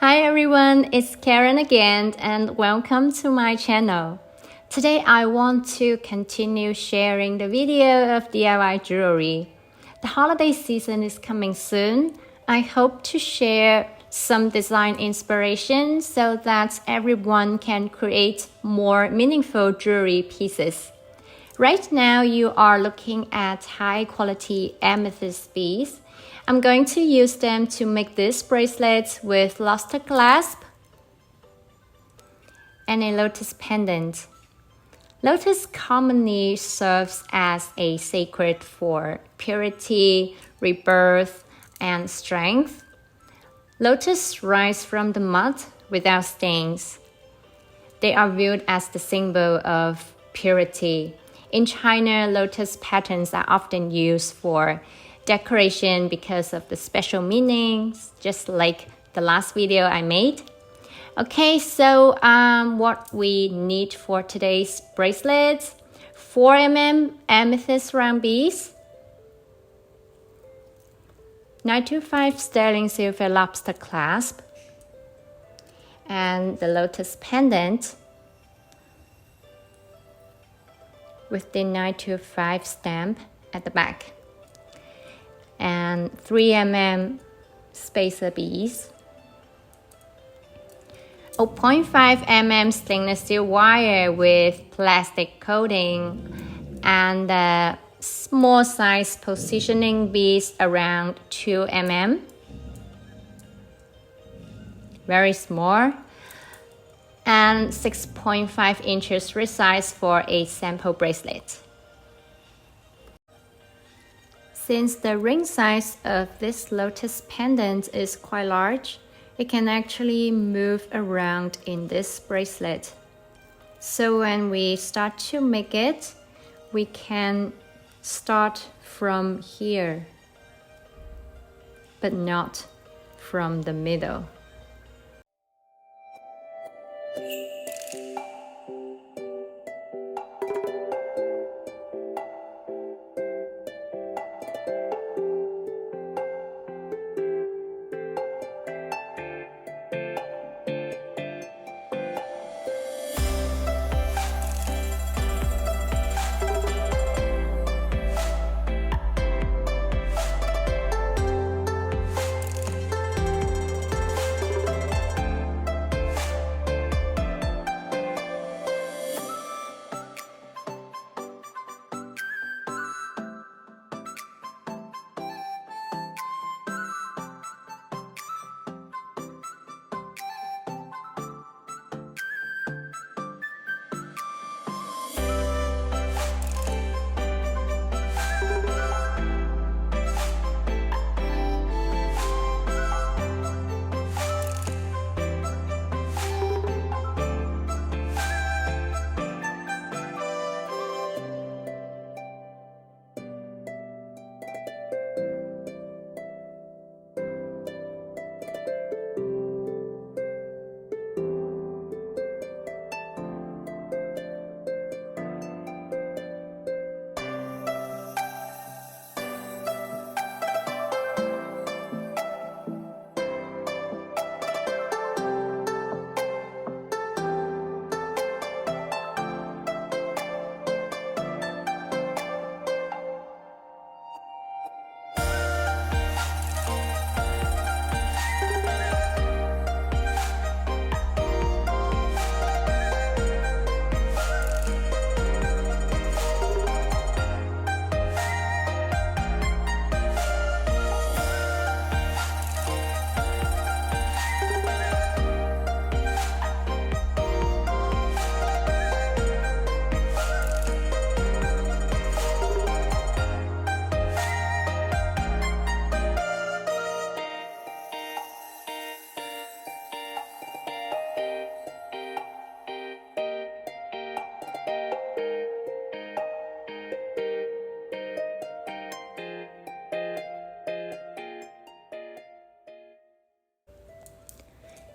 Hi everyone, it's Karen again and welcome to my channel. Today I want to continue sharing the video of DIY jewelry. The holiday season is coming soon. I hope to share some design inspiration so that everyone can create more meaningful jewelry pieces. Right now you are looking at high quality amethyst beads. I'm going to use them to make this bracelet with luster clasp and a lotus pendant. Lotus commonly serves as a sacred for purity, rebirth, and strength. Lotus rise from the mud without stains. They are viewed as the symbol of purity. In China, lotus patterns are often used for decoration because of the special meanings, just like the last video I made. Okay, so what we need for today's bracelet: 4mm amethyst round beads, 925 sterling silver lobster clasp, and the lotus pendant with the 925 stamp at the back, and 3mm spacer beads, 0.5mm stainless steel wire with plastic coating, and small size positioning beads around 2mm, very small, and 6.5 inches wrist size for a sample bracelet. Since the ring size of this lotus pendant is quite large, it can actually move around in this bracelet. So when we start to make it, we can start from here, but not from the middle.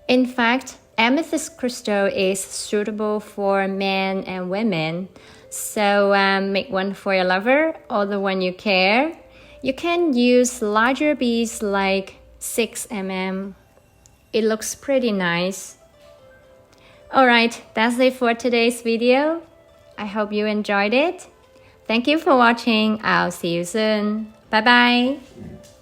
In fact, amethyst crystal is suitable for men and women. So make one for your lover or the one you care. You can use larger beads like 6mm It looks pretty nice. Alright, that's it for today's video. I hope you enjoyed it. Thank you for watching. I'll see you soon. Bye bye.